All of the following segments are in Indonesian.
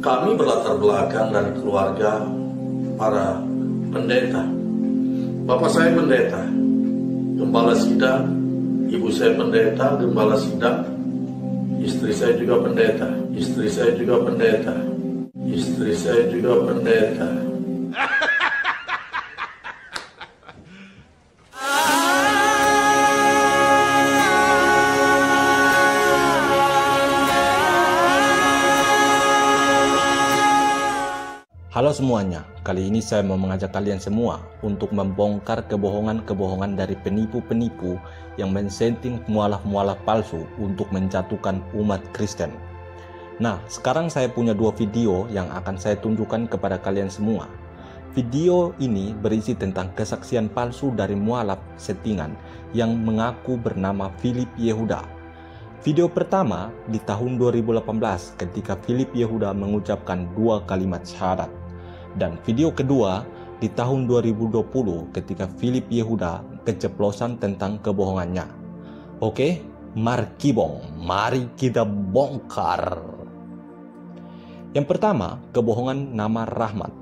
Kami berlatar belakang dari keluarga para pendeta. Bapak saya pendeta, gembala sidang. Ibu saya pendeta, gembala sidang. Istri saya juga pendeta. Istri saya juga pendeta. Istri saya juga pendeta. Halo semuanya, kali ini saya mau mengajak kalian semua untuk membongkar kebohongan-kebohongan dari penipu-penipu yang mensetting mualaf-mualaf palsu untuk menjatuhkan umat Kristen. Nah, sekarang saya punya dua video yang akan saya tunjukkan kepada kalian semua. Video ini berisi tentang kesaksian palsu dari mualaf settingan yang mengaku bernama Philip Yehuda. Video pertama di tahun 2018 ketika Philip Yehuda mengucapkan 2 kalimat syahadat. Dan video kedua di tahun 2020 ketika Philip Yehuda keceplosan tentang kebohongannya. Oke, mari kita bongkar. Yang pertama, kebohongan nama Rahmat.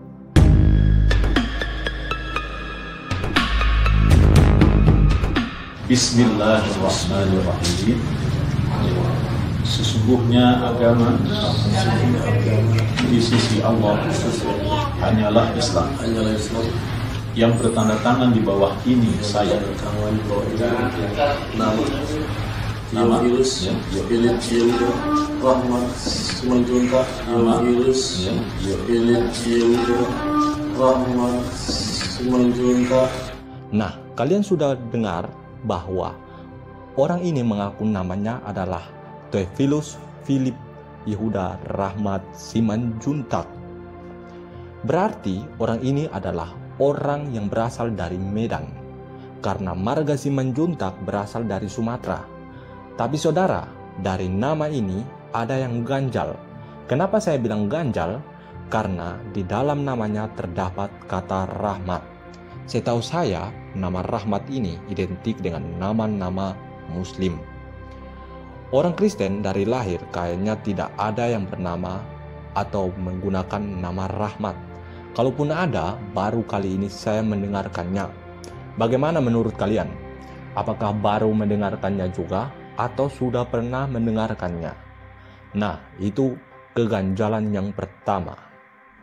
Bismillahirrahmanirrahim. Sesungguhnya agama di sisi Allah hanyalah Islam. Yang bertanda tangan di bawah ini saya. Nama Theophilus Philip Yehuda Rahmat Simanjuntak. Theophilus Philip Yehuda Rahmat Simanjuntak. Nah, kalian sudah dengar bahwa orang ini mengaku namanya adalah Theophilus Philip Yehuda Rahmat Simanjuntak. Berarti orang ini adalah orang yang berasal dari Medan, karena marga Simanjuntak berasal dari Sumatera. Tapi saudara, dari nama ini ada yang ganjal. Kenapa saya bilang ganjal? Karena di dalam namanya terdapat kata Rahmat. Setahu saya, nama Rahmat ini identik dengan nama-nama Muslim. Orang Kristen dari lahir kayaknya tidak ada yang bernama atau menggunakan nama Rahmat. Kalaupun ada, baru kali ini saya mendengarkannya. Bagaimana menurut kalian? Apakah baru mendengarkannya juga atau sudah pernah mendengarkannya? Nah, itu keganjalan yang pertama.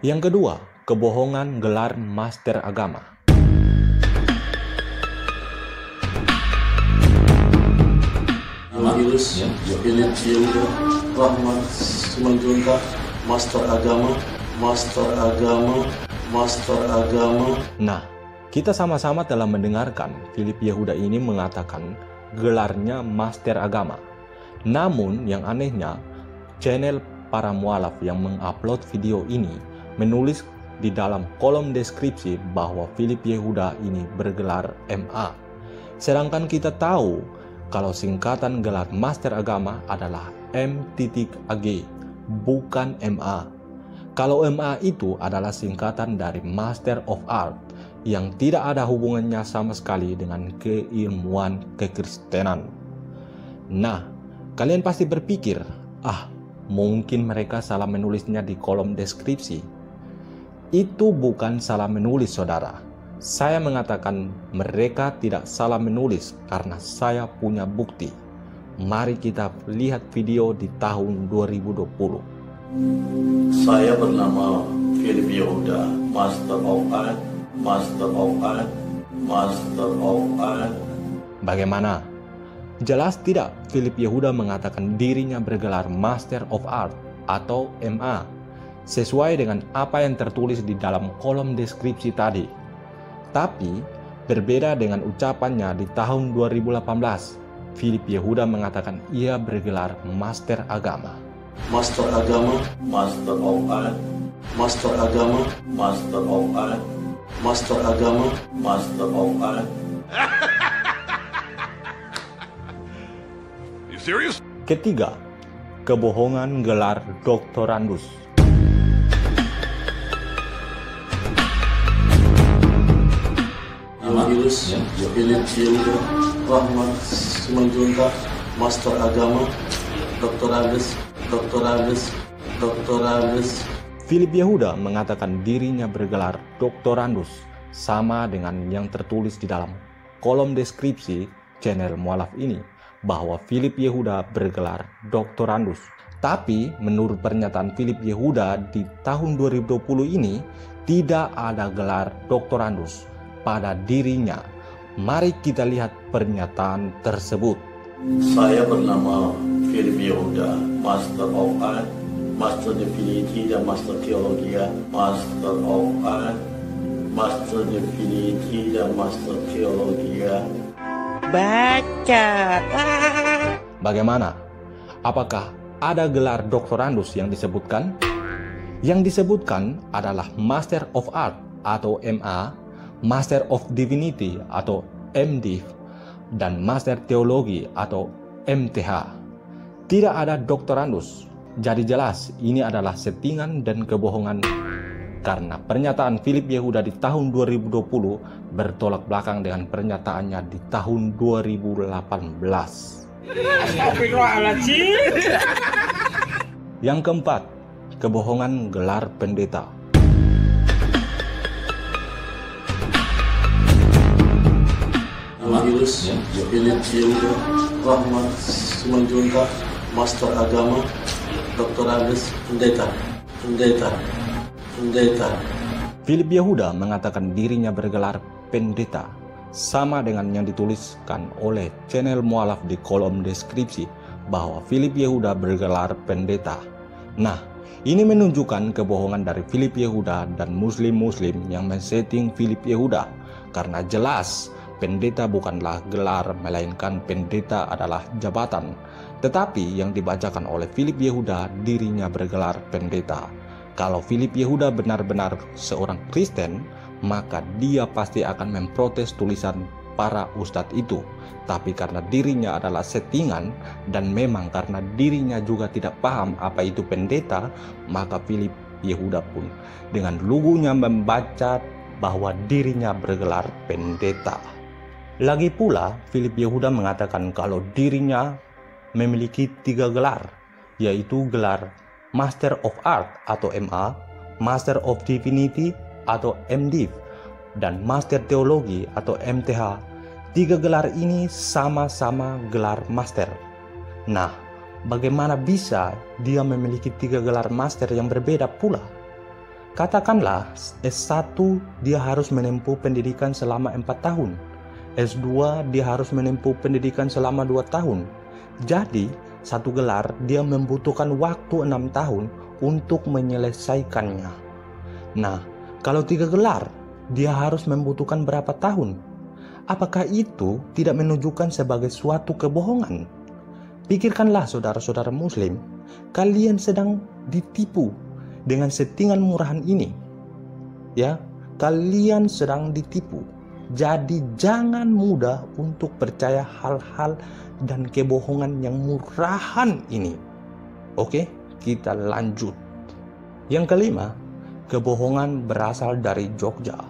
Yang kedua, kebohongan gelar master agama. Theophilus Philip Yehuda Rahmat Simanjuntak, master agama. Nah, kita sama-sama telah mendengarkan Philip Yehuda ini mengatakan gelarnya master agama. Namun yang anehnya, channel para mualaf yang mengupload video ini menulis di dalam kolom deskripsi bahwa Philip Yehuda ini bergelar MA. Sedangkan kita tahu kalau singkatan gelar master agama adalah M.Ag, bukan MA. Kalau MA itu adalah singkatan dari Master of Art yang tidak ada hubungannya sama sekali dengan keilmuan kekristenan. Nah, kalian pasti berpikir, mungkin mereka salah menulisnya di kolom deskripsi. Itu bukan salah menulis, saudara. Saya mengatakan mereka tidak salah menulis karena saya punya bukti. Mari kita lihat video di tahun 2020. Saya bernama Philip Yehuda, Master of Art. Bagaimana? Jelas tidak Philip Yehuda mengatakan dirinya bergelar Master of Art atau MA, sesuai dengan apa yang tertulis di dalam kolom deskripsi tadi. Tapi, berbeda dengan ucapannya di tahun 2018, Philip Yehuda mengatakan ia bergelar Master Agama. Master agama, Master of Art, Master agama, Master of Art, Master agama, Master of Art. You serious? Ketiga, kebohongan gelar doktorandus. Theophilus Philip Yehuda Rahmat Simanjuntak, Master agama, doktorandus. Philip Yehuda mengatakan dirinya bergelar doktorandus, sama dengan yang tertulis di dalam kolom deskripsi channel mualaf ini, bahwa Philip Yehuda bergelar doktorandus. Tapi menurut pernyataan Philip Yehuda di tahun 2020 ini, tidak ada gelar doktorandus pada dirinya. Mari kita lihat pernyataan tersebut. Saya bernama Philip Yehuda, Master of Art, Master Divinity dan Master Theologia, Master of Art, Master Divinity dan Master Theologia. Baca. Bagaimana? Apakah ada gelar doktorandus yang disebutkan? Yang disebutkan adalah Master of Art atau MA, Master of Divinity atau MDiv, dan Master Teologi atau MTH. Tidak ada doktorandus. Jadi jelas ini adalah settingan dan kebohongan, karena pernyataan Philip Yehuda di tahun 2020 bertolak belakang dengan pernyataannya di tahun 2018. Yang keempat, kebohongan gelar pendeta. Philip Yehuda Rahmat Simanjuntak, Master Agama, Doktorandus, Pendeta. Philip Yehuda mengatakan dirinya bergelar pendeta, sama dengan yang dituliskan oleh channel mualaf di kolom deskripsi, bahwa Philip Yehuda bergelar pendeta. Nah, ini menunjukkan kebohongan dari Philip Yehuda dan muslim-muslim yang men-setting Philip Yehuda, karena jelas pendeta bukanlah gelar, melainkan pendeta adalah jabatan. Tetapi yang dibacakan oleh Philip Yehuda, dirinya bergelar pendeta. Kalau Philip Yehuda benar-benar seorang Kristen, maka dia pasti akan memprotes tulisan para ustadz itu. Tapi karena dirinya adalah settingan, dan memang karena dirinya juga tidak paham apa itu pendeta, maka Philip Yehuda pun dengan lugunya membaca bahwa dirinya bergelar pendeta. Lagi pula, Philip Yehuda mengatakan kalau dirinya memiliki 3 gelar, yaitu gelar Master of Art atau MA, Master of Divinity atau MDiv, dan Master Teologi atau MTH. 3 gelar ini sama-sama gelar master. Nah, bagaimana bisa dia memiliki 3 gelar master yang berbeda pula? Katakanlah S1 dia harus menempuh pendidikan selama 4 tahun. S2 dia harus menempuh pendidikan selama 2 tahun. Jadi, satu gelar dia membutuhkan waktu 6 tahun untuk menyelesaikannya. Nah, kalau 3 gelar, dia harus membutuhkan berapa tahun? Apakah itu tidak menunjukkan sebagai suatu kebohongan? Pikirkanlah saudara-saudara muslim, kalian sedang ditipu dengan settingan murahan ini. Ya, kalian sedang ditipu. Jadi jangan mudah untuk percaya hal-hal dan kebohongan yang murahan ini. Oke, kita lanjut. Yang kelima, kebohongan berasal dari Jogja.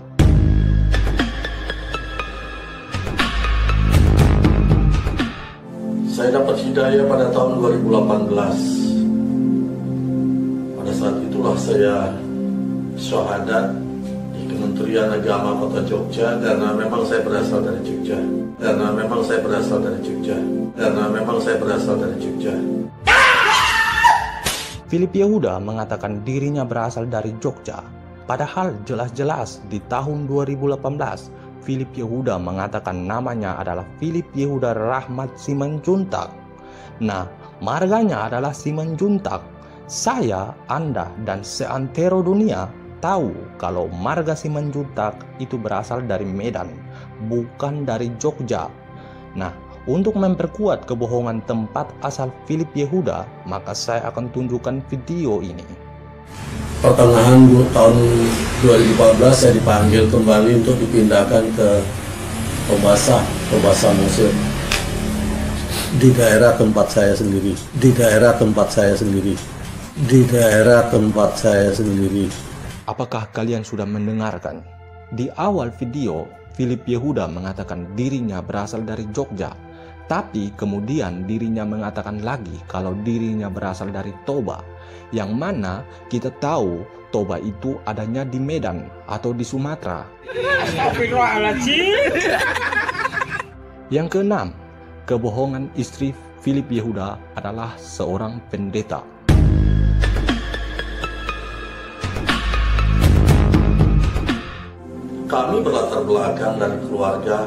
Saya dapat hidayah pada tahun 2018. Pada saat itulah saya syahadat di Kementerian Agama Kota Jogja, karena memang saya berasal dari Jogja. Philip Yehuda mengatakan dirinya berasal dari Jogja. Padahal jelas-jelas di tahun 2018, Philip Yehuda mengatakan namanya adalah Philip Yehuda Rahmat Simanjuntak. Nah, marganya adalah Simanjuntak. Saya, Anda, dan seantero dunia tahu kalau marga Simanjuntak itu berasal dari Medan, bukan dari Jogja. Nah, untuk memperkuat kebohongan tempat asal Philip Yehuda, maka saya akan tunjukkan video ini. Pertengahan tahun 2014 saya dipanggil kembali untuk dipindahkan ke Tobasa Mesir di daerah tempat saya sendiri. Apakah kalian sudah mendengarkan? Di awal video, Philip Yehuda mengatakan dirinya berasal dari Jogja, tapi kemudian dirinya mengatakan lagi kalau dirinya berasal dari Toba, yang mana kita tahu toba itu adanya di Medan atau di Sumatera. Yang keenam, kebohongan istri Philip Yehuda adalah seorang pendeta. Kami berlatar belakang dari keluarga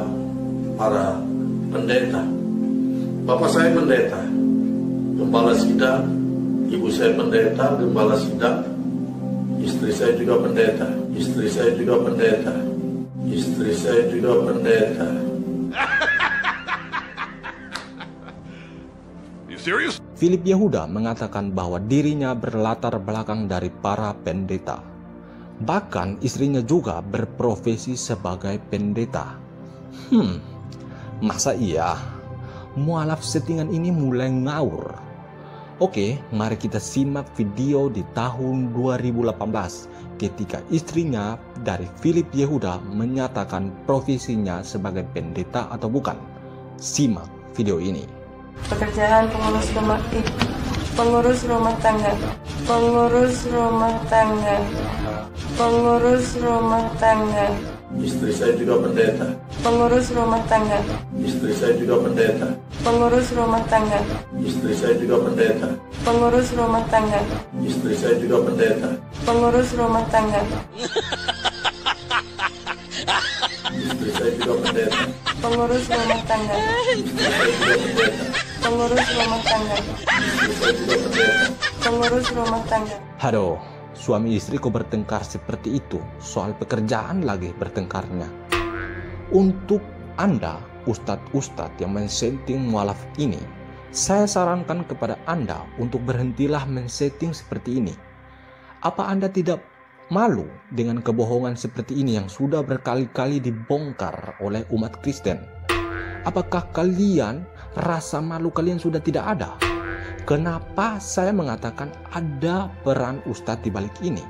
para pendeta. Bapak saya pendeta, gembala sidang, ibu saya pendeta, gembala sidang, istri saya juga pendeta, istri saya juga pendeta, istri saya juga pendeta. You serious? Philip Yehuda mengatakan bahwa dirinya berlatar belakang dari para pendeta. Bahkan istrinya juga berprofesi sebagai pendeta. Masa iya? Mualaf settingan ini mulai ngawur. Oke, mari kita simak video di tahun 2018 ketika istrinya dari Philip Yehuda menyatakan profesinya sebagai pendeta atau bukan. Simak video ini. Pekerjaan pengurus rumah tangga, pengurus rumah tangga, pengurus rumah tangga. Istri saya juga pendeta, Pengurus rumah tangga, istri saya juga pendeta, pengurus rumah tangga, istri saya juga pendeta, pengurus rumah tangga, istri saya juga pendeta, pengurus rumah tangga, istri saya juga pendeta, pengurus rumah tangga, istri saya juga pendeta, pengurus rumah tangga, istri saya juga pendeta. pengurus rumah tangga. Aduh, suami istri kok bertengkar seperti itu? Soal pekerjaan lagi bertengkarnya. Untuk Anda, ustadz-ustadz yang men-setting mualaf ini, saya sarankan kepada Anda untuk berhentilah men-setting seperti ini. Apa Anda tidak malu dengan kebohongan seperti ini yang sudah berkali-kali dibongkar oleh umat Kristen? Apakah kalian rasa malu kalian sudah tidak ada? Kenapa saya mengatakan ada peran ustadz di balik ini?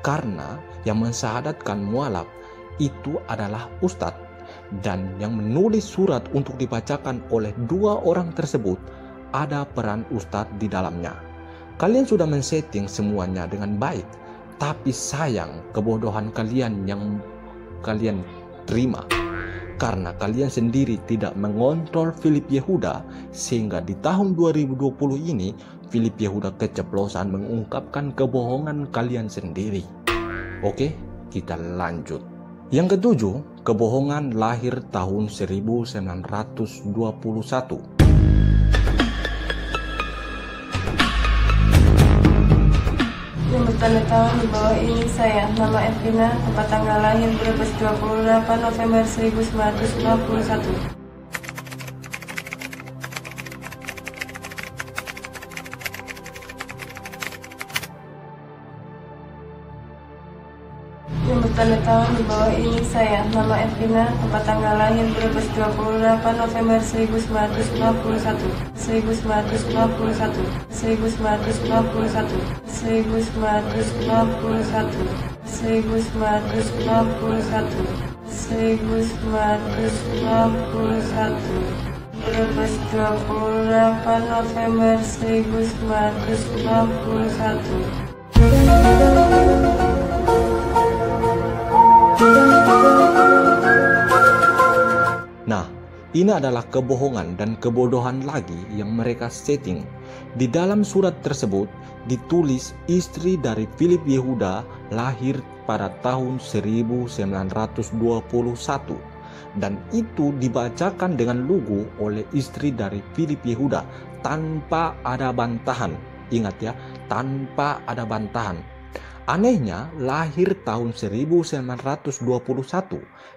Karena yang mensyahadatkan mualaf itu adalah ustadz, dan yang menulis surat untuk dibacakan oleh dua orang tersebut ada peran ustadz di dalamnya. Kalian sudah men-setting semuanya dengan baik, tapi sayang kebodohan kalian yang kalian terima. Karena kalian sendiri tidak mengontrol Philip Yehuda, sehingga di tahun 2020 ini Philip Yehuda keceplosan mengungkapkan kebohongan kalian sendiri. Oke, kita lanjut. Yang ketujuh, kebohongan lahir tahun 1921. Yang bertanda tangan di bawah ini saya, nama Evina, tempat tanggal lahir Brebes 28 November 1991. Yang bertanda tangan di bawah ini saya, nama Evina, tempat tanggal lahir Brebes 28 November 1991. 1991. 1991. 1991. 1991. 1991. Brebes 28 November 1991. Nah, ini adalah kebohongan dan kebodohan lagi yang mereka setting. Di dalam surat tersebut ditulis istri dari Philip Yehuda lahir pada tahun 1921, dan itu dibacakan dengan lugu oleh istri dari Philip Yehuda tanpa ada bantahan. Ingat ya, tanpa ada bantahan. Anehnya lahir tahun 1921,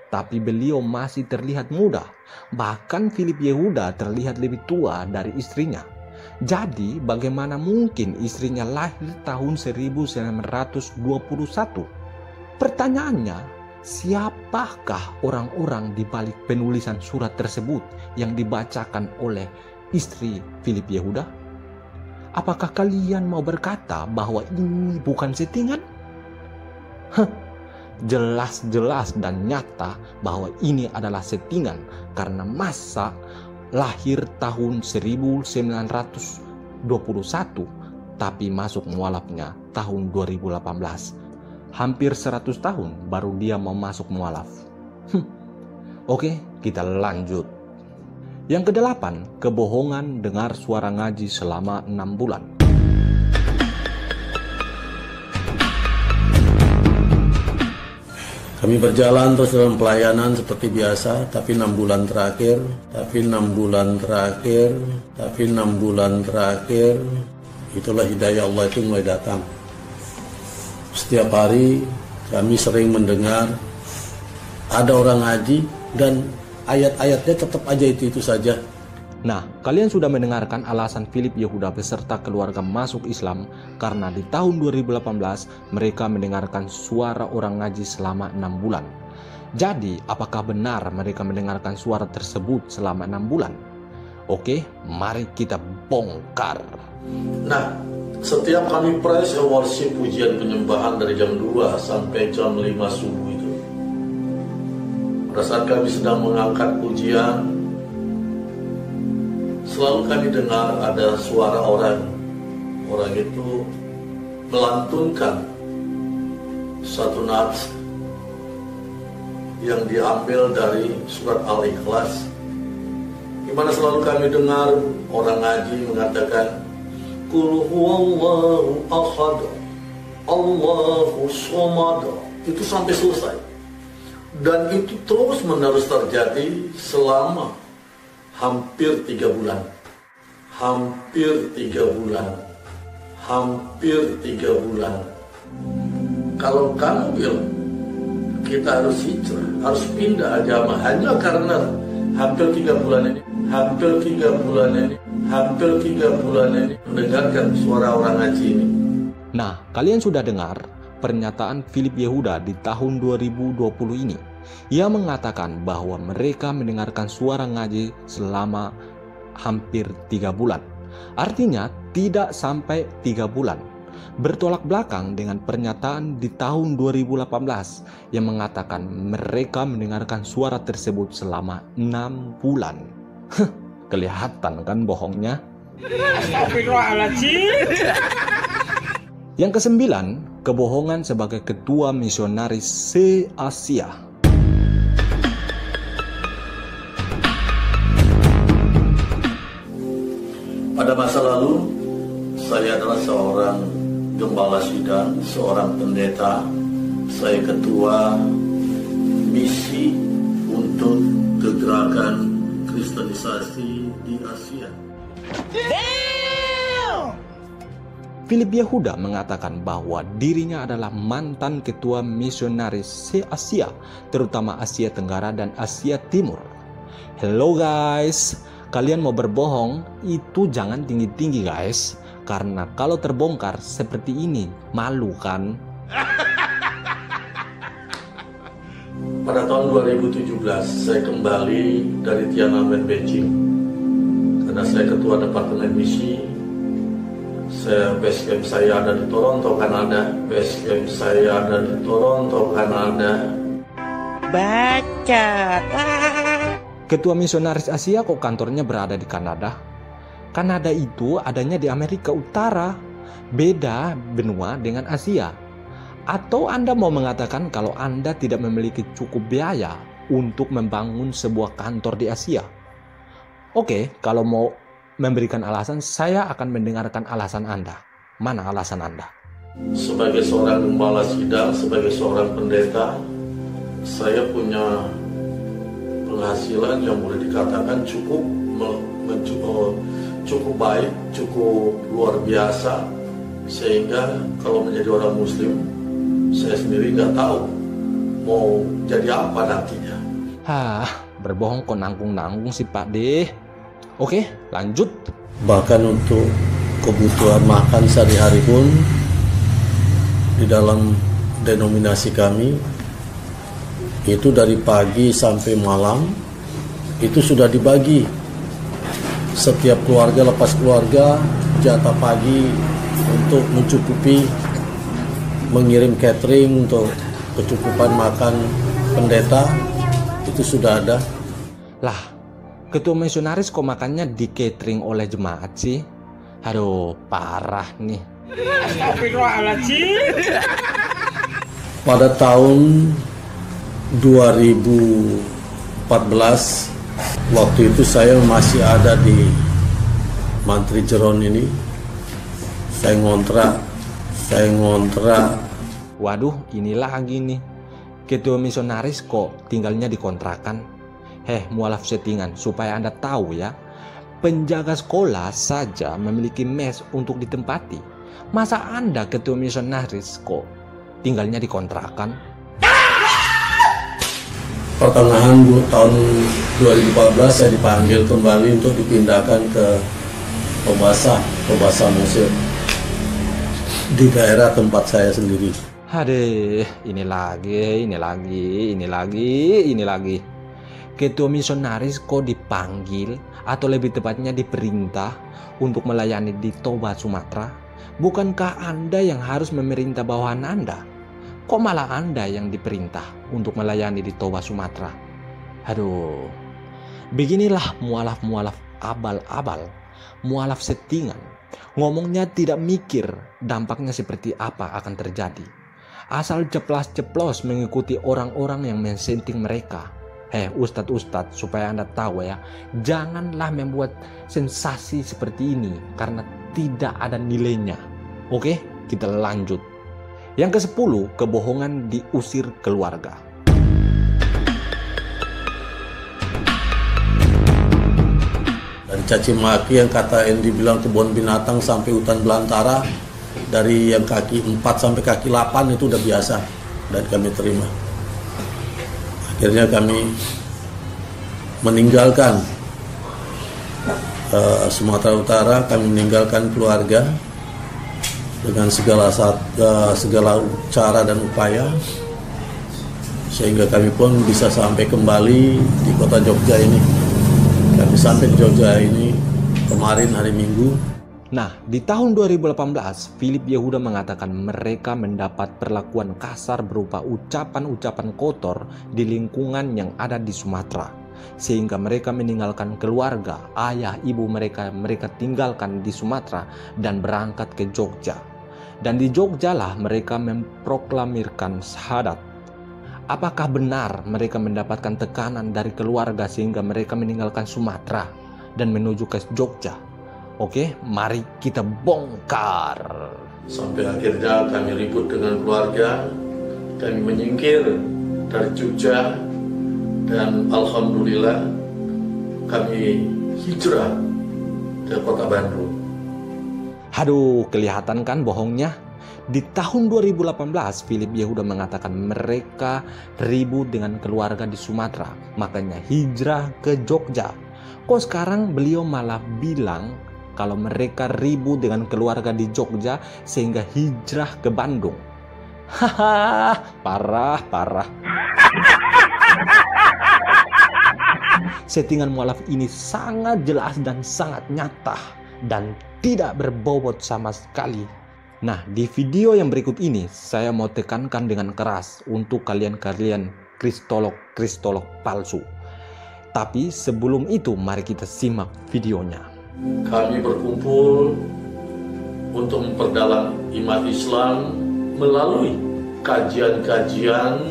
tapi beliau masih terlihat muda. Bahkan Philip Yehuda terlihat lebih tua dari istrinya. Jadi bagaimana mungkin istrinya lahir tahun 1921? Pertanyaannya, siapakah orang-orang di balik penulisan surat tersebut yang dibacakan oleh istri Philip Yehuda? Apakah kalian mau berkata bahwa ini bukan settingan? Jelas-jelas dan nyata bahwa ini adalah settingan, karena masa lahir tahun 1921 tapi masuk mualafnya tahun 2018. hampir 100 tahun baru dia mau masuk mualaf. Oke, kita lanjut. Yang kedelapan, kebohongan dengar suara ngaji selama 6 bulan. Kami berjalan terus dalam pelayanan seperti biasa, tapi 6 bulan terakhir, itulah hidayah Allah itu mulai datang. Setiap hari kami sering mendengar ada orang ngaji dan ayat-ayatnya tetap aja itu saja. Nah, kalian sudah mendengarkan alasan Philip Yehuda beserta keluarga masuk Islam karena di tahun 2018 mereka mendengarkan suara orang ngaji selama 6 bulan. Jadi, apakah benar mereka mendengarkan suara tersebut selama 6 bulan? Oke, mari kita bongkar. Nah, setiap kami praise and worship pujian penyembahan dari jam 2 sampai jam 5 subuh itu, pada saat kami sedang mengangkat pujian, selalu kami dengar ada suara orang itu melantunkan satu nats yang diambil dari surat Al-Ikhlas, di mana selalu kami dengar orang ngaji mengatakan Qul huwallahu ahad, Allahu somad. Itu sampai selesai. Dan itu terus menerus terjadi selama hampir 3 bulan. Kalau kamu bilang kita harus hijrah, harus pindah agama hanya karena hampir 3 bulan ini mendengarkan suara orang ngaji ini. Nah, kalian sudah dengar pernyataan Philip Yehuda di tahun 2020 ini. Ia mengatakan bahwa mereka mendengarkan suara ngaji selama hampir 3 bulan. Artinya tidak sampai 3 bulan. Bertolak belakang dengan pernyataan di tahun 2018 yang mengatakan mereka mendengarkan suara tersebut selama 6 bulan. Kelihatan kan bohongnya? Yang kesembilan, kebohongan sebagai ketua misionaris se-Asia. Pada masa lalu, saya adalah seorang gembala sidang, seorang pendeta. Saya ketua misi untuk kegerakan kristenisasi di Asia. Philip Yehuda mengatakan bahwa dirinya adalah mantan ketua misionaris se-Asia, terutama Asia Tenggara dan Asia Timur. Hello guys, kalian mau berbohong itu jangan tinggi-tinggi guys, karena kalau terbongkar seperti ini malu kan? Pada tahun 2017 saya kembali dari Tiananmen, Beijing, karena saya ketua departemen misi. Base camp saya ada di Toronto, Kanada. Baca. Ketua misionaris Asia kok kantornya berada di Kanada? Kanada itu adanya di Amerika Utara, beda benua dengan Asia. Atau Anda mau mengatakan kalau Anda tidak memiliki cukup biaya untuk membangun sebuah kantor di Asia? Oke, kalau mau memberikan alasan, saya akan mendengarkan alasan Anda. Mana alasan Anda? Sebagai seorang gembala sidang, sebagai seorang pendeta, saya punya penghasilan yang boleh dikatakan cukup baik, cukup luar biasa, sehingga kalau menjadi orang Muslim, saya sendiri nggak tahu mau jadi apa nantinya. Berbohong kok nanggung-nanggung sih Pak D. Oke, lanjut. Bahkan untuk kebutuhan makan sehari-hari pun di dalam denominasi kami itu dari pagi sampai malam itu sudah dibagi. Setiap keluarga lepas keluarga jatah pagi untuk mencukupi, mengirim catering untuk kecukupan makan pendeta itu sudah ada. Lah, ketua misionaris kok makannya di catering oleh jemaat sih? Aduh, parah nih. Pada tahun 2014, waktu itu saya masih ada di Mantri Jeron ini. Saya ngontrak. Waduh, ini lagi nih. Ketua misionaris kok tinggalnya di kontrakan. Mualaf settingan supaya Anda tahu ya. Penjaga sekolah saja memiliki mes untuk ditempati. Masa Anda ketua misionaris kok tinggalnya di kontrakan? Pertengahan tahun 2014 saya dipanggil kembali untuk dipindahkan ke Pobasa Mesir di daerah tempat saya sendiri. Aduh, ini lagi. Ketua misionaris kok dipanggil atau lebih tepatnya diperintah untuk melayani di Toba, Sumatera? Bukankah Anda yang harus memerintah bawahan Anda? Kok malah Anda yang diperintah untuk melayani di Toba, Sumatera? Aduh, beginilah mualaf-mualaf abal-abal, mualaf settingan. Ngomongnya tidak mikir dampaknya seperti apa akan terjadi. Asal ceplas-ceplos mengikuti orang-orang yang mensenting mereka. Ustadz, supaya Anda tahu ya, janganlah membuat sensasi seperti ini karena tidak ada nilainya. Oke, kita lanjut. Yang ke-10, kebohongan diusir keluarga. Dari caci maki yang kata Andy bilang kebun binatang sampai hutan belantara, dari yang kaki 4 sampai kaki 8 itu udah biasa dan kami terima. Akhirnya kami meninggalkan Sumatera Utara, kami meninggalkan keluarga dengan segala cara dan upaya, sehingga kami pun bisa sampai kembali di kota Jogja ini. Kami sampai di Jogja ini kemarin hari Minggu. Nah, di tahun 2018, Philip Yehuda mengatakan mereka mendapat perlakuan kasar berupa ucapan-ucapan kotor di lingkungan yang ada di Sumatera. Sehingga mereka meninggalkan keluarga, ayah, ibu mereka tinggalkan di Sumatera dan berangkat ke Jogja. Dan di Jogja lah mereka memproklamirkan syahadat. Apakah benar mereka mendapatkan tekanan dari keluarga sehingga mereka meninggalkan Sumatera dan menuju ke Jogja? Oke, mari kita bongkar. Sampai akhirnya kami ribut dengan keluarga, kami menyingkir dari Jogja, dan alhamdulillah kami hijrah ke kota Bandung. Aduh, kelihatan kan bohongnya? Di tahun 2018, Philip Yehuda mengatakan mereka ribut dengan keluarga di Sumatera, makanya hijrah ke Jogja. Kok sekarang beliau malah bilang kalau mereka ribut dengan keluarga di Jogja sehingga hijrah ke Bandung? Haha, parah. Settingan mualaf ini sangat jelas dan sangat nyata dan tidak berbobot sama sekali. Nah, di video yang berikut ini saya mau tekankan dengan keras untuk kalian kristolog palsu. Tapi sebelum itu mari kita simak videonya. Kami berkumpul untuk memperdalam iman Islam melalui kajian-kajian,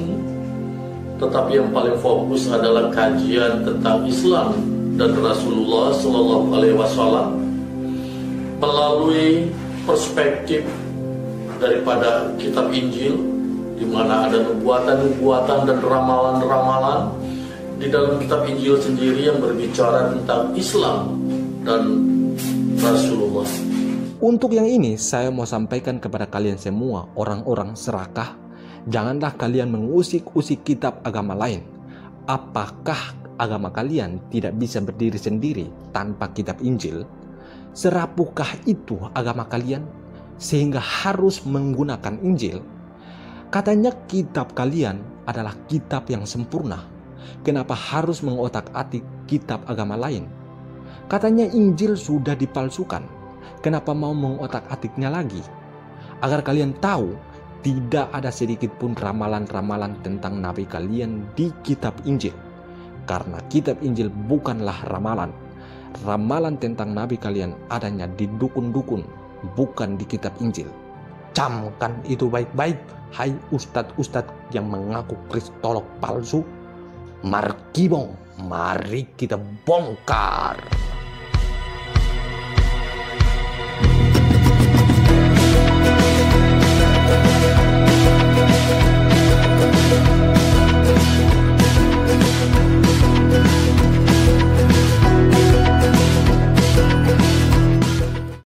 tetapi yang paling fokus adalah kajian tentang Islam dan Rasulullah Shallallahu Alaihi Wasallam melalui perspektif daripada kitab Injil, di mana ada nubuatan-nubuatan dan ramalan-ramalan di dalam kitab Injil sendiri yang berbicara tentang Islam dan Rasulullah. Untuk yang ini saya mau sampaikan kepada kalian semua orang-orang serakah, janganlah kalian mengusik-usik kitab agama lain. Apakah agama kalian tidak bisa berdiri sendiri tanpa kitab Injil? Serapukah itu agama kalian sehingga harus menggunakan Injil? Katanya kitab kalian adalah kitab yang sempurna. Kenapa harus mengotak-atik kitab agama lain? Katanya Injil sudah dipalsukan. Kenapa mau mengotak-atiknya lagi? Agar kalian tahu, tidak ada sedikit pun ramalan-ramalan tentang nabi kalian di kitab Injil. Karena kitab Injil bukanlah ramalan. Ramalan tentang nabi kalian adanya di dukun-dukun, bukan di kitab Injil. camkan itu baik-baik. Hai ustadz-ustadz yang mengaku kristolog palsu, markibong, mari kita bongkar.